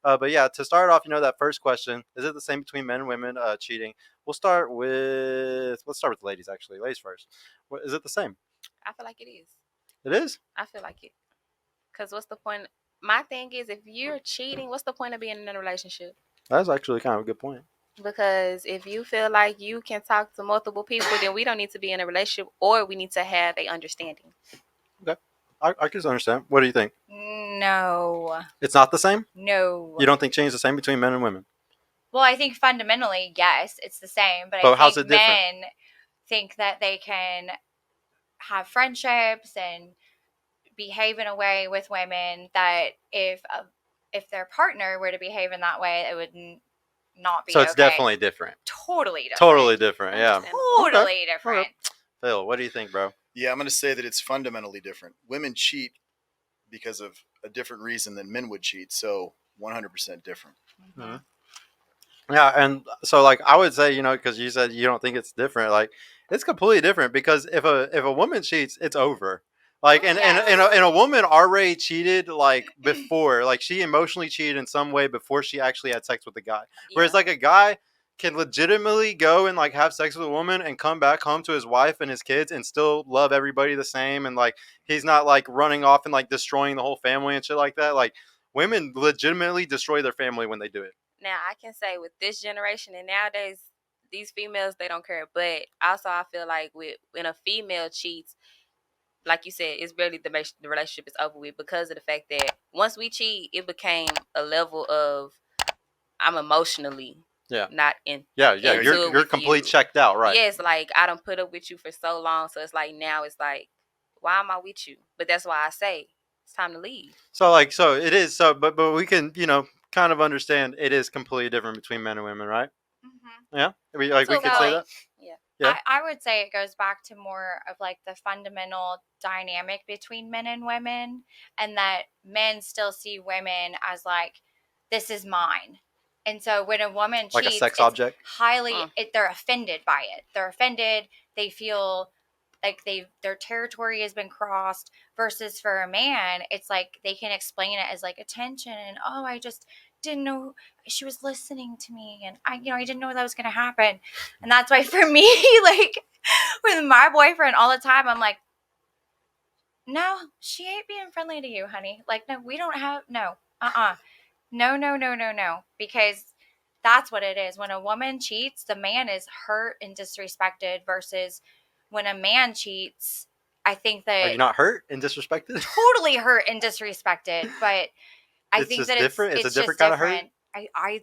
But yeah, to start off, that first question, is it the same between men and women cheating? Let's start with the ladies, actually. Ladies first. Is it the same? I feel like it is. It is? I feel like it. Because what's the point? My thing is, if you're cheating, what's the point of being in a relationship? That's actually kind of a good point. Because if you feel like you can talk to multiple people, then we don't need to be in a relationship, or we need to have a understanding. Okay. I can understand. What do you think? No. It's not the same? No. You don't think change is the same between men and women? Well, I think fundamentally, yes, it's the same. But But I how's think it different? men think that they can have friendships and behave in a way with women that if their partner were to behave in that way, it would not be So it's okay. definitely different. Totally different. Totally different, yeah. Totally different. Okay. Phil, what do you think, bro? Yeah, I'm going to say that it's fundamentally different. Women cheat because of a different reason than men would cheat, so 100% different. Mm-hmm. Yeah, and so like I would say, because you said you don't think it's different, like it's completely different because if a woman cheats, it's over. Like and a woman already cheated like before, like she emotionally cheated in some way before she actually had sex with the guy. Whereas like a guy can legitimately go and like have sex with a woman and come back home to his wife and his kids and still love everybody the same, and like he's not like running off and like destroying the whole family and shit like that. Like women legitimately destroy their family when they do it. Now, I can say with this generation and nowadays, these females, they don't care. But also, I feel like when a female cheats, like you said, it's really the relationship is over with because of the fact that once we cheat, it became a level of I'm emotionally not in. Yeah, you're completely checked out, right? Yes, like I don't put up with you for so long, so it's like now it's like, why am I with you? But that's why I say it's time to leave. So it is but we can kind of understand it is completely different between men and women, right? Mm-hmm. Yeah, we could say that. Yeah. I would say it goes back to more of like the fundamental dynamic between men and women, and that men still see women as like, this is mine. And so when a woman cheats, like a sex object, they're offended by it. They're offended. They feel like their territory has been crossed. Versus for a man, it's like they can explain it as like attention and I just didn't know she was listening to me, and I didn't know that was going to happen. And that's why for me, like with my boyfriend all the time, I'm like, no, she ain't being friendly to you, honey. Like, no, we don't have no, no, because that's what it is. When a woman cheats, the man is hurt and disrespected. Versus when a man cheats, I think that are you not hurt and disrespected? Totally hurt and disrespected, but I think that different. It's a different kind of hurt. I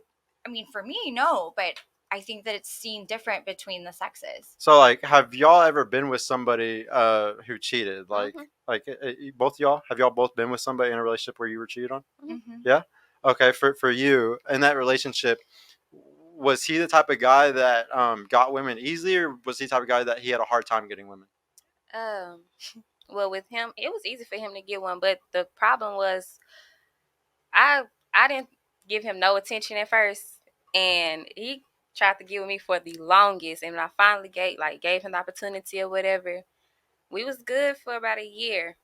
mean, for me, no, but I think that it's seen different between the sexes. So, like, have y'all ever been with somebody who cheated? Like, both of y'all? Have y'all both been with somebody in a relationship where you were cheated on? Mm-hmm. Yeah. Okay. For you in that relationship, was he the type of guy that got women easily, or was he the type of guy that he had a hard time getting women? Well, with him, it was easy for him to get one, but the problem was, I didn't give him no attention at first, and he tried to get with me for the longest. And when I finally gave him the opportunity or whatever, we was good for about a year,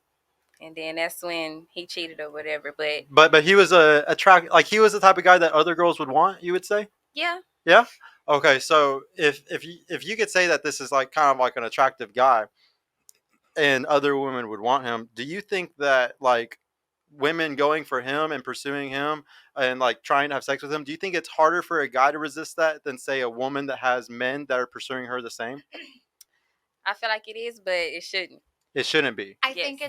and then that's when he cheated or whatever. But he was he was the type of guy that other girls would want. You would say? Yeah. Yeah. Okay. So if you could say that this is like kind of like an attractive guy, and other women would want him, do you think that like women going for him and pursuing him and like trying to have sex with him, do you think it's harder for a guy to resist that than say a woman that has men that are pursuing her the same? I feel like it is, but it shouldn't. It shouldn't be. I think it's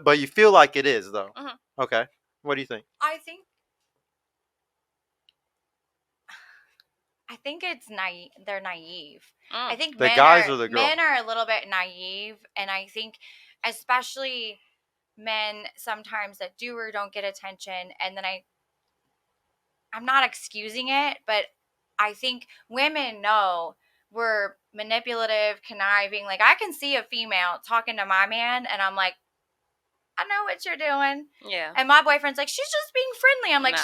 but you feel like it is though. Mm-hmm. Okay. What do you think? I think it's naive. They're naive. I think the guys or the girls? Men are a little bit naive, and I think especially men sometimes that do or don't get attention, and then I'm not excusing it, but I think women know we're manipulative, conniving. Like, I can see a female talking to my man, and I'm like, I know what you're doing. Yeah. And my boyfriend's like, she's just being friendly. I'm like,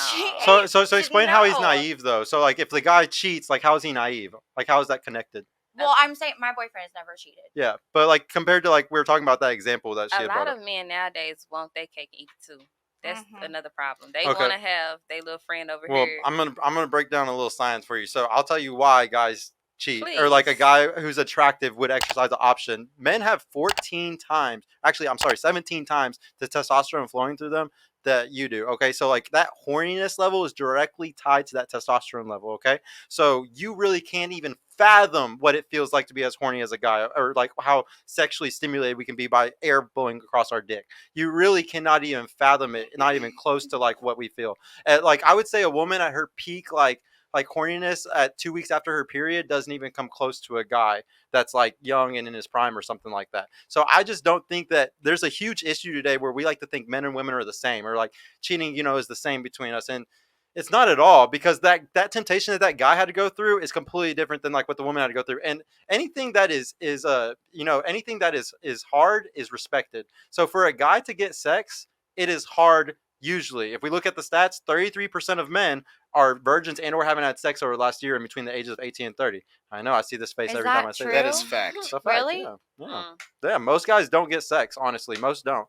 no. So explain how he's naive though. So like if the guy cheats, like how is he naive? Like how is that connected? Well, I'm saying my boyfriend has never cheated. Yeah, but like compared to like we were talking about that example that she had brought up. A lot of men nowadays want their cake and eat it too. That's Mhm. another problem. They Okay. want to have their little friend over Well, here. I'm gonna break down a little science for you. So I'll tell you why guys cheat, or like a Please. guy who's attractive would exercise the option. Men have 14 times, actually, I'm sorry, 17 times the testosterone flowing through them that you do. Okay, so like that horniness level is directly tied to that testosterone level. Okay, so you really can't even fathom what it feels like to be as horny as a guy, or like how sexually stimulated we can be by air blowing across our dick. You really cannot even fathom it, not even close to like what we feel. Like I would say a woman at her peak like horniness at 2 weeks after her period doesn't even come close to a guy that's like young and in his prime or something like that. So I just don't think that there's a huge issue today where we like to think men and women are the same, or like cheating, is the same between us. And it's not at all, because that temptation that guy had to go through is completely different than like what the woman had to go through. And anything that is anything that is hard is respected. So for a guy to get sex, it is hard. Usually, if we look at the stats, 33% of men are virgins and or haven't had sex over the last year in between the ages of 18 and 30. I know, I see this face Is every time that I say true? That that. is fact. It's a fact. Really? Yeah. Mm. Yeah, most guys don't get sex, honestly. Most don't.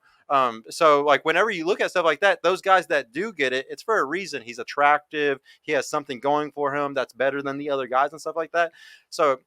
So like whenever you look at stuff like that, those guys that do get it, it's for a reason. He's attractive. He has something going for him that's better than the other guys and stuff like that. So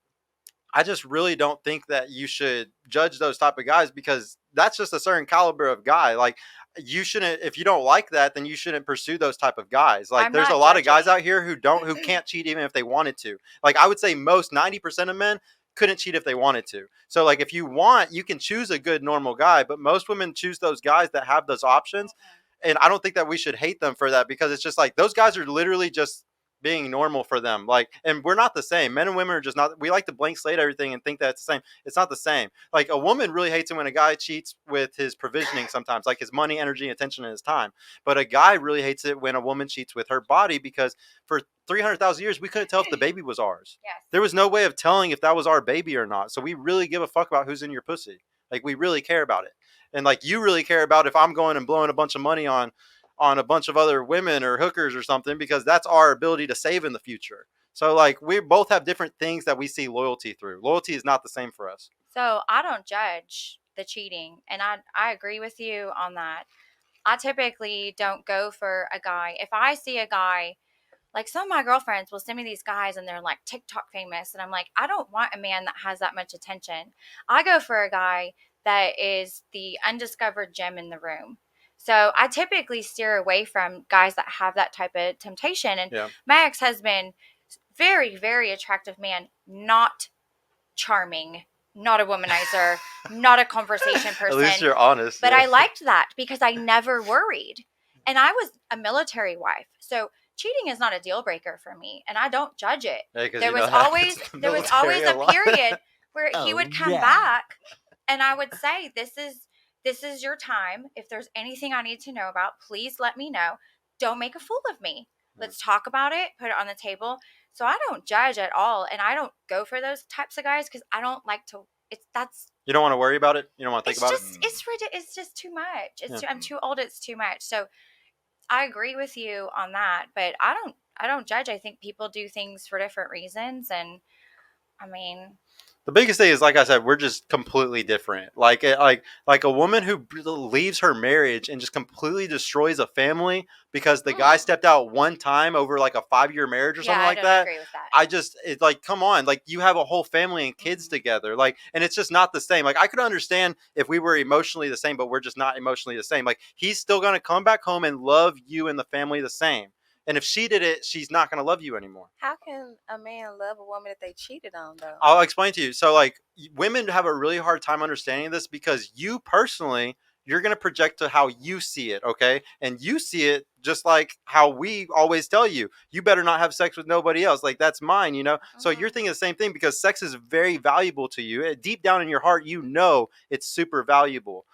I just really don't think that you should judge those type of guys, because that's just a certain caliber of guy. Like you shouldn't, if you don't like that, then you shouldn't pursue those type of guys. Like I'm there's a not lot of guys judging. out here who can't cheat even if they wanted to. Like I would say most 90% of men couldn't cheat if they wanted to. So like if you want, you can choose a good normal guy, but most women choose those guys that have those options. And I don't think that we should hate them for that, because it's just like those guys are literally just being normal for them. Like, and we're not the same. Men and women are just not. We like to blank slate everything and think that it's the same. It's not the same. Like a woman really hates it when a guy cheats with his provisioning sometimes, like his money, energy, attention, and his time. But a guy really hates it when a woman cheats with her body, because for 300,000 years we couldn't tell if the baby was ours. Yes. There was no way of telling if that was our baby or not. So we really give a fuck about who's in your pussy. Like we really care about it. And like you really care about if I'm going and blowing a bunch of money on a bunch of other women or hookers or something, because that's our ability to save in the future. So like we both have different things that we see loyalty through. Loyalty is not the same for us. So I don't judge the cheating, and I agree with you on that. I typically don't go for a guy. If I see a guy, like some of my girlfriends will send me these guys and they're like TikTok famous, and I'm like, I don't want a man that has that much attention. I go for a guy that is the undiscovered gem in the room. So I typically steer away from guys that have that type of temptation. And Yeah. my ex-husband, very, very attractive man, not charming, not a womanizer, not a conversation At person. least you're honest. But yeah. I liked that because I never worried. And I was a military wife. So cheating is not a deal breaker for me, and I don't judge it. Yeah, 'cause There you know was that always happens in the there was military always a a lot. period where he Oh, would come yeah. back, and I would say, this is your time. If there's anything I need to know about, please let me know. Don't make a fool of me. Let's talk about it, put it on the table. So I don't judge at all, and I don't go for those types of guys because I don't like to. You don't want to worry about it. You don't want to think It's about just it. it's just too much. Yeah. I'm too old. It's too much. So I agree with you on that, but I don't judge. I think people do things for different reasons, and I mean, The biggest thing is, like I said, we're just completely different. Like a woman who leaves her marriage and just completely destroys a family because the guy stepped out one time over like a 5-year marriage or yeah, something I like don't that. agree with that. It's like, come on, like you have a whole family and kids together, like, and it's just not the same. Like I could understand if we were emotionally the same, but we're just not emotionally the same. Like he's still gonna come back home and love you and the family the same. And if she did it, she's not gonna love you anymore. How can a man love a woman that they cheated on, though? I'll explain to you. So, like, women have a really hard time understanding this because you personally, you're going to project to how you see it, okay? And you see it just like how we always tell you, you better not have sex with nobody else. Like, that's mine, you know? So, you're thinking the same thing because sex is very valuable to you. Deep down in your heart, you know it's super valuable.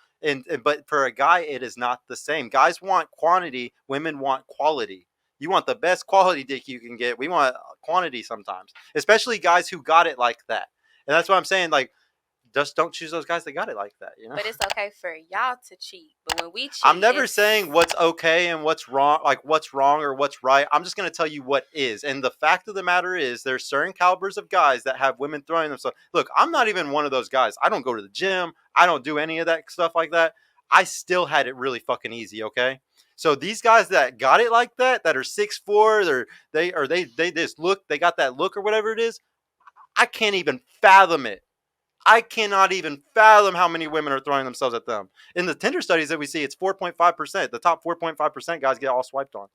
But for a guy, it is not the same. Guys want quantity, women want quality. You want the best quality dick you can get. We want quantity sometimes, especially guys who got it like that. And that's what I'm saying. Like, just don't choose those guys that got it like that. You know. But it's okay for y'all to cheat. But when we cheat, I'm never it's- saying what's okay and what's wrong, like what's wrong or what's right. I'm just going to tell you what is. And the fact of the matter is there's certain calibers of guys that have women throwing themselves. Look, I'm not even one of those guys. I don't go to the gym. I don't do any of that stuff like that. I still had it really fucking easy, okay? So these guys that got it like that are 6'4", they just look, they got that look or whatever it is, I can't even fathom it. I cannot even fathom how many women are throwing themselves at them. In the Tinder studies that we see, it's 4.5%. The top 4.5% guys get all swiped on.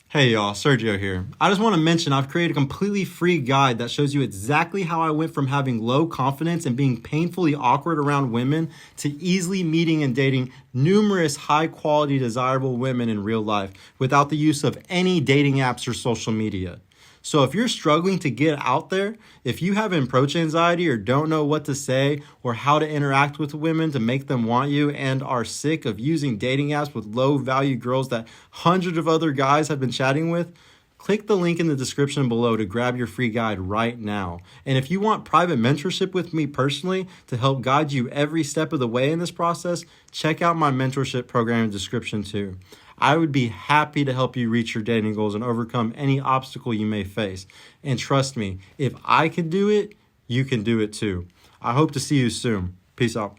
Hey y'all, Sergio here. I just want to mention I've created a completely free guide that shows you exactly how I went from having low confidence and being painfully awkward around women to easily meeting and dating numerous high quality desirable women in real life without the use of any dating apps or social media. So if you're struggling to get out there, if you have approach anxiety or don't know what to say or how to interact with women to make them want you and are sick of using dating apps with low value girls that hundreds of other guys have been chatting with, click the link in the description below to grab your free guide right now. And if you want private mentorship with me personally to help guide you every step of the way in this process, check out my mentorship program in the description too. I would be happy to help you reach your dating goals and overcome any obstacle you may face. And trust me, if I can do it, you can do it too. I hope to see you soon. Peace out.